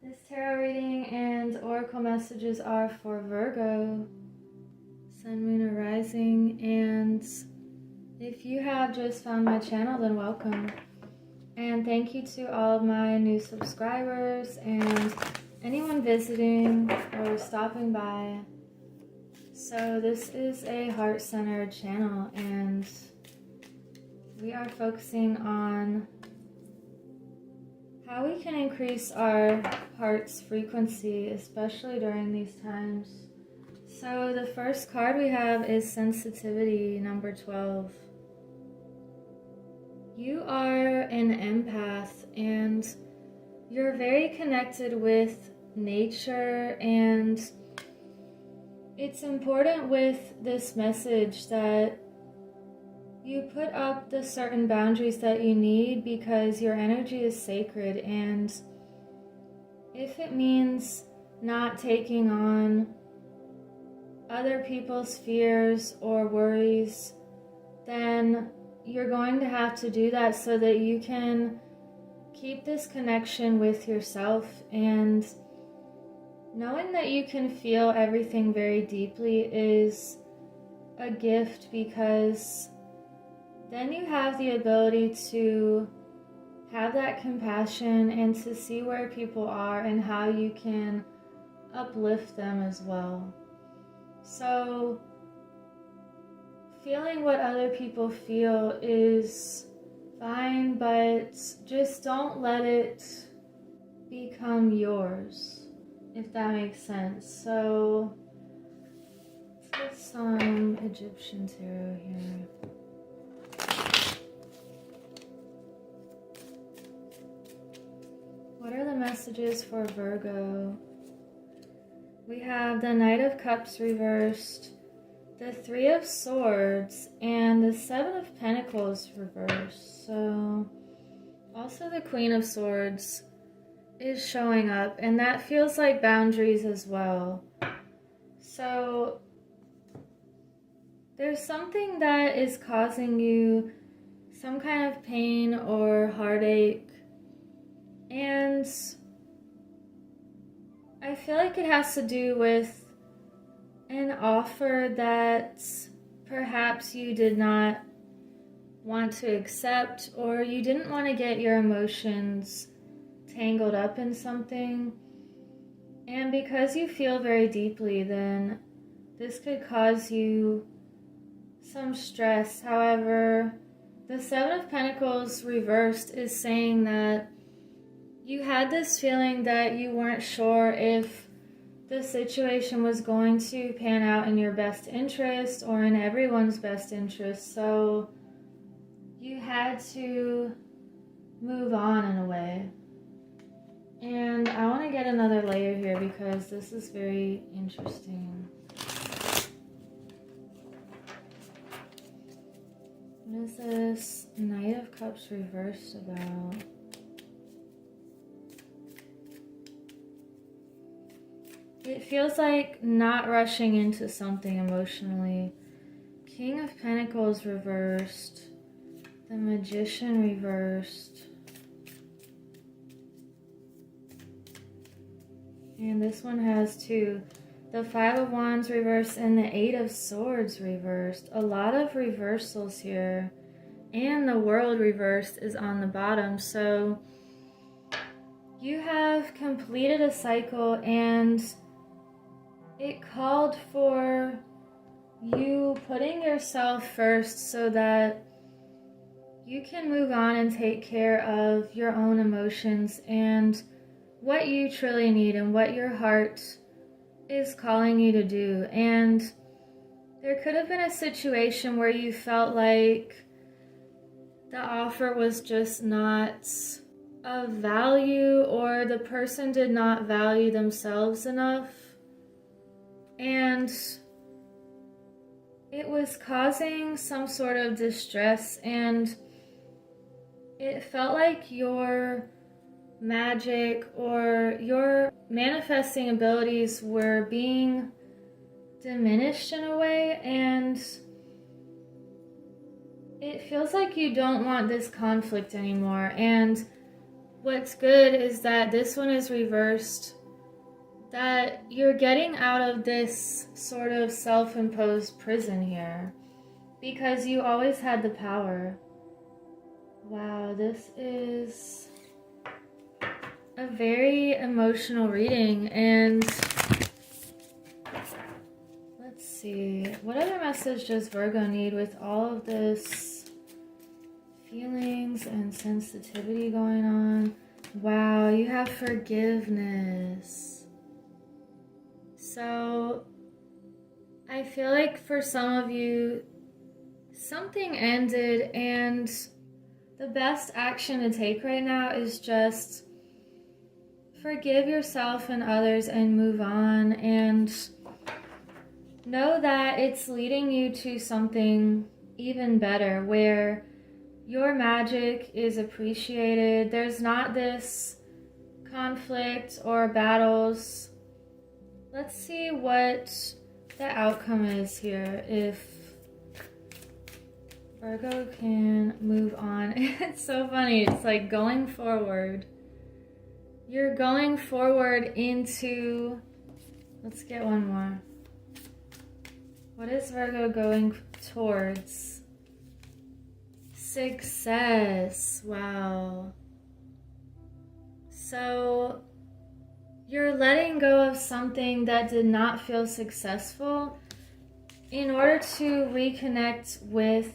This tarot reading and oracle messages are for Virgo, Sun, Moon, or Rising, and if you have just found my channel, then welcome. And thank you to all of my new subscribers and anyone visiting or stopping by. So this is a heart-centered channel, and we are focusing on how we can increase our heart's frequency, especially during these times. So the first card we have is sensitivity, number 12. You are an empath and you're very connected with nature, and it's important with this message that you put up the certain boundaries that you need because your energy is sacred, and if it means not taking on other people's fears or worries, then you're going to have to do that so that you can keep this connection with yourself. And knowing that you can feel everything very deeply is a gift, because then you have the ability to have that compassion and to see where people are and how you can uplift them as well. So feeling what other people feel is fine, but just don't let it become yours, if that makes sense. So let's get some Egyptian tarot here. What are the messages for Virgo? We have the Knight of Cups reversed, the Three of Swords, and the Seven of Pentacles reversed. So also the Queen of Swords is showing up, and that feels like boundaries as well. So there's something that is causing you some kind of pain or heartache, and I feel like it has to do with an offer that perhaps you did not want to accept, or you didn't want to get your emotions tangled up in something. And because you feel very deeply, then this could cause you some stress. However, the Seven of Pentacles reversed is saying that you had this feeling that you weren't sure if the situation was going to pan out in your best interest or in everyone's best interest. So you had to move on in a way. And I want to get another layer here because this is very interesting. What is this Knight of Cups reversed about? It feels like not rushing into something emotionally. King of Pentacles reversed. The Magician reversed. And this one has two. The Five of Wands reversed and the Eight of Swords reversed. A lot of reversals here. And the World reversed is on the bottom. So you have completed a cycle, and it called for you putting yourself first so that you can move on and take care of your own emotions and what you truly need and what your heart is calling you to do. And there could have been a situation where you felt like the offer was just not of value, or the person did not value themselves enough, and it was causing some sort of distress, and it felt like your magic or your manifesting abilities were being diminished in a way, and it feels like you don't want this conflict anymore. And what's good is that this one is reversed, that you're getting out of this sort of self-imposed prison here because you always had the power. Wow, this is a very emotional reading. And let's see, what other message does Virgo need with all of this feelings and sensitivity going on? Wow, you have forgiveness. So I feel like for some of you, something ended, and the best action to take right now is just forgive yourself and others and move on, and know that it's leading you to something even better where your magic is appreciated. There's not this conflict or battles. Let's see what the outcome is here if Virgo can move on. It's so funny. It's like going forward. You're going forward into... Let's get one more. What is Virgo going towards? Success. Wow. So you're letting go of something that did not feel successful in order to reconnect with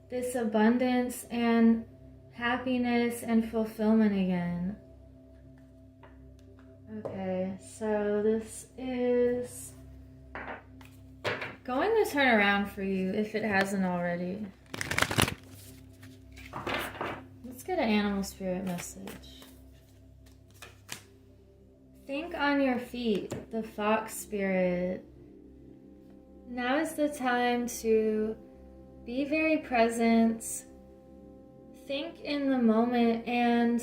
this abundance and happiness and fulfillment again. Okay, so this is going to turn around for you if it hasn't already. Let's get an animal spirit message. Think on your feet, the fox spirit. Now is the time to be very present. Think in the moment, and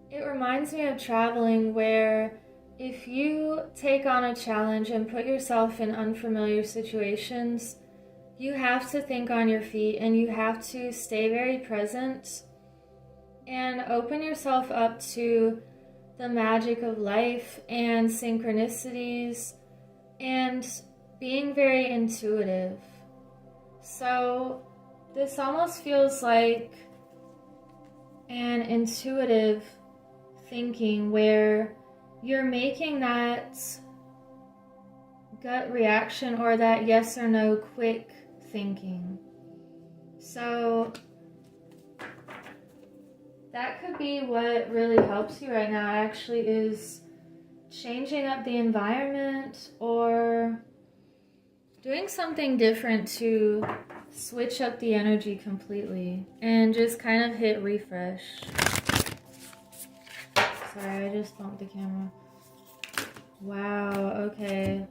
it reminds me of traveling where if you take on a challenge and put yourself in unfamiliar situations, you have to think on your feet and you have to stay very present and open yourself up to the magic of life and synchronicities and being very intuitive. So this almost feels like an intuitive thinking where you're making that gut reaction or that yes or no quick thinking. So that could be what really helps you right now, actually, is changing up the environment or doing something different to switch up the energy completely and just kind of hit refresh. Sorry, I just bumped the camera. Wow, okay.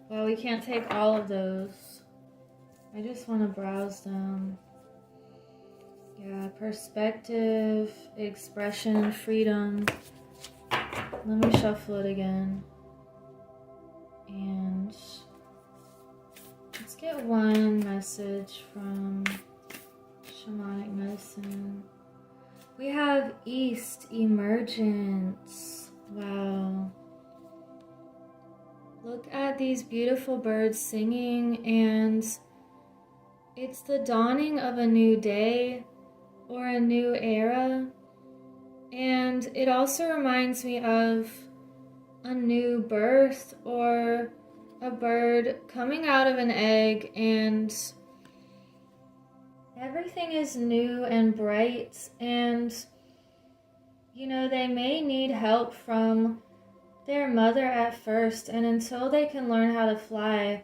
Well, we can't take all of those. I just want to browse them. Yeah, perspective, expression, freedom. Let me shuffle it again. And let's get one message from Shamanic Medicine. We have East Emergence. Wow. Look at these beautiful birds singing, and it's the dawning of a new day or a new era. And it also reminds me of a new birth or a bird coming out of an egg, and everything is new and bright, and you know, they may need help from their mother at first, and until they can learn how to fly,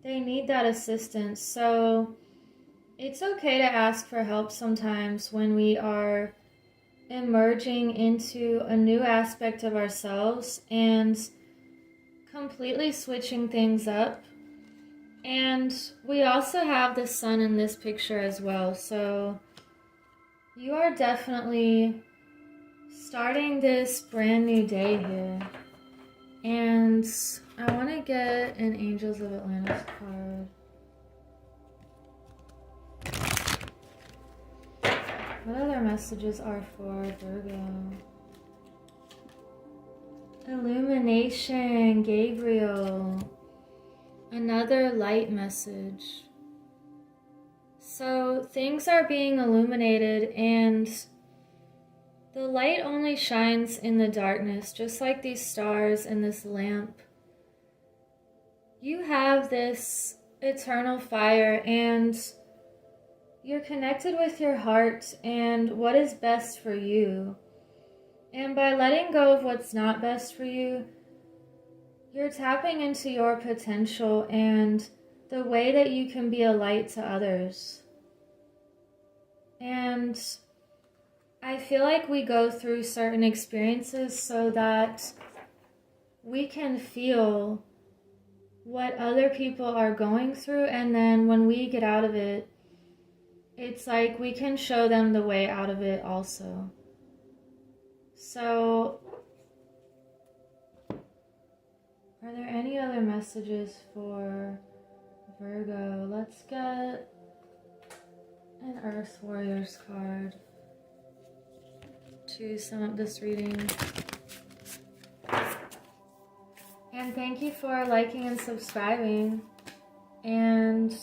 they need that assistance. So it's okay to ask for help sometimes when we are emerging into a new aspect of ourselves and completely switching things up. And we also have the sun in this picture as well. So you are definitely starting this brand new day here. And I want to get an Angels of Atlantis card. What other messages are for Virgo? Illumination, Gabriel. Another light message. So things are being illuminated, and the light only shines in the darkness, just like these stars and this lamp. You have this eternal fire, and you're connected with your heart and what is best for you. And by letting go of what's not best for you, you're tapping into your potential and the way that you can be a light to others. And I feel like we go through certain experiences so that we can feel what other people are going through, and then when we get out of it, it's like we can show them the way out of it also. So, are there any other messages for Virgo? Let's get an Earth Warriors card to sum up this reading. And thank you for liking and subscribing. And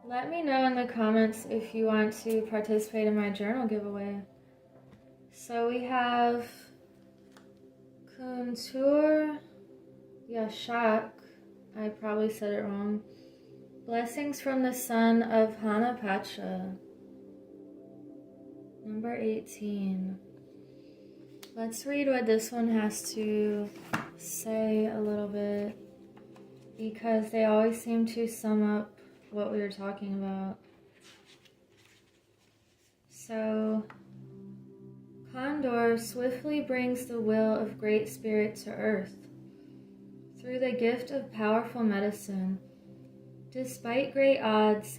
let me know in the comments if you want to participate in my journal giveaway. So we have Kuntur Yashak, I probably said it wrong. Blessings from the Son of Hanapatra. Number 18. Let's read what this one has to say a little bit, because they always seem to sum up what we were talking about. So, Condor swiftly brings the will of Great Spirit to earth through the gift of powerful medicine. Despite great odds,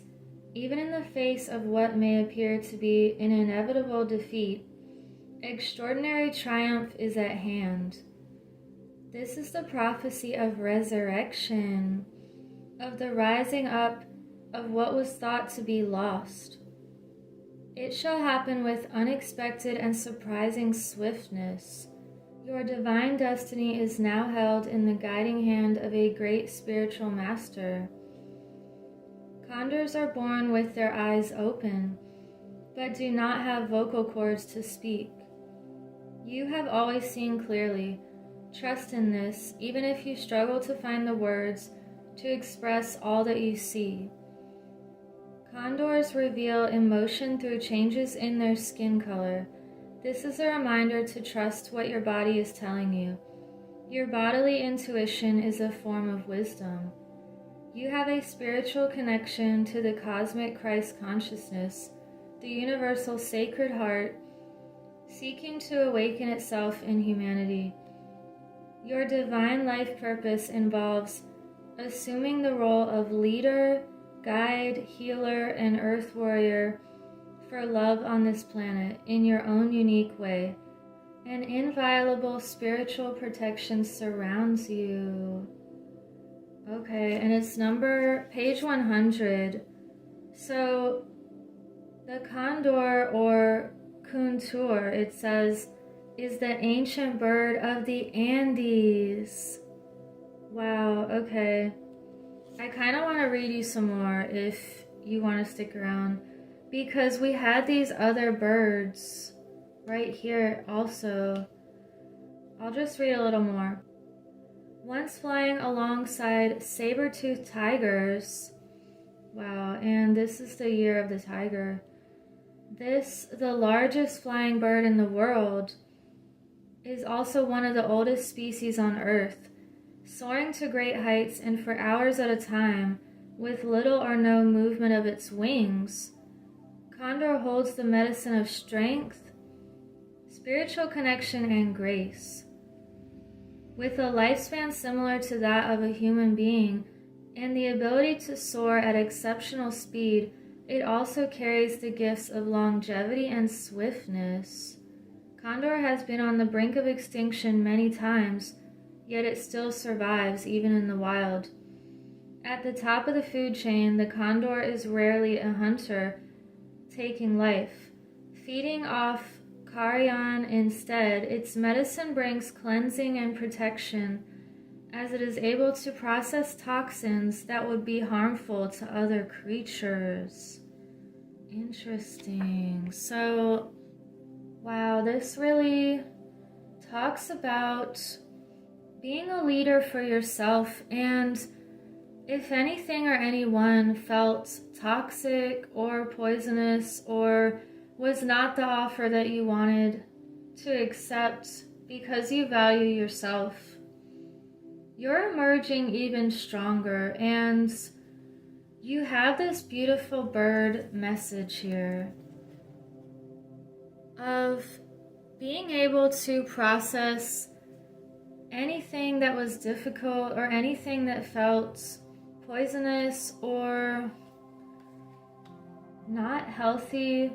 even in the face of what may appear to be an inevitable defeat, extraordinary triumph is at hand. This is the prophecy of resurrection, of the rising up of what was thought to be lost. It shall happen with unexpected and surprising swiftness. Your divine destiny is now held in the guiding hand of a great spiritual master. Condors are born with their eyes open, but do not have vocal cords to speak. You have always seen clearly. Trust in this, even if you struggle to find the words to express all that you see. Condors reveal emotion through changes in their skin color. This is a reminder to trust what your body is telling you. Your bodily intuition is a form of wisdom. You have a spiritual connection to the cosmic Christ consciousness, the universal sacred heart, seeking to awaken itself in humanity. Your divine life purpose involves assuming the role of leader, guide, healer, and earth warrior for love on this planet in your own unique way. An inviolable spiritual protection surrounds you. Okay, and it's page 100. So the condor, or Kuntur, it says, is the ancient bird of the Andes. Wow, okay. I kind of want to read you some more if you want to stick around, because we had these other birds right here also. I'll just read a little more. Once flying alongside saber-toothed tigers. Wow, and this is the year of the tiger. This, the largest flying bird in the world, is also one of the oldest species on Earth, soaring to great heights and for hours at a time, with little or no movement of its wings. Condor holds the medicine of strength, spiritual connection, and grace. With a lifespan similar to that of a human being and the ability to soar at exceptional speed, it also carries the gifts of longevity and swiftness. Condor has been on the brink of extinction many times, yet it still survives even in the wild. At the top of the food chain, the condor is rarely a hunter taking life, feeding off Carrion instead, its medicine brings cleansing and protection, as it is able to process toxins that would be harmful to other creatures. Interesting. So, wow, this really talks about being a leader for yourself, and if anything or anyone felt toxic or poisonous or was not the offer that you wanted to accept because you value yourself, you're emerging even stronger, and you have this beautiful bird message here of being able to process anything that was difficult or anything that felt poisonous or not healthy.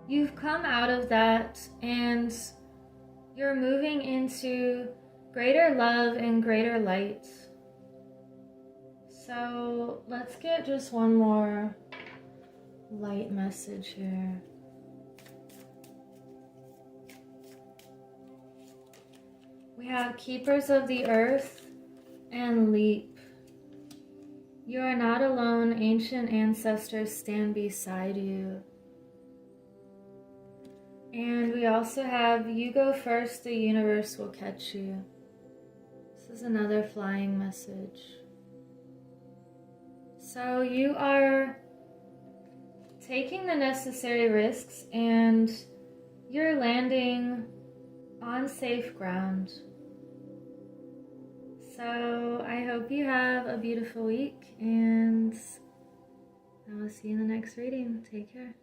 You've come out of that and you're moving into greater love and greater light. So let's get just one more light message here. We have Keepers of the Earth and Leap. You are not alone. Ancient ancestors stand beside you. And we also have You Go First, the universe will catch you. This is another flying message. So you are taking the necessary risks and you're landing on safe ground. So I hope you have a beautiful week, and I will see you in the next reading. Take care.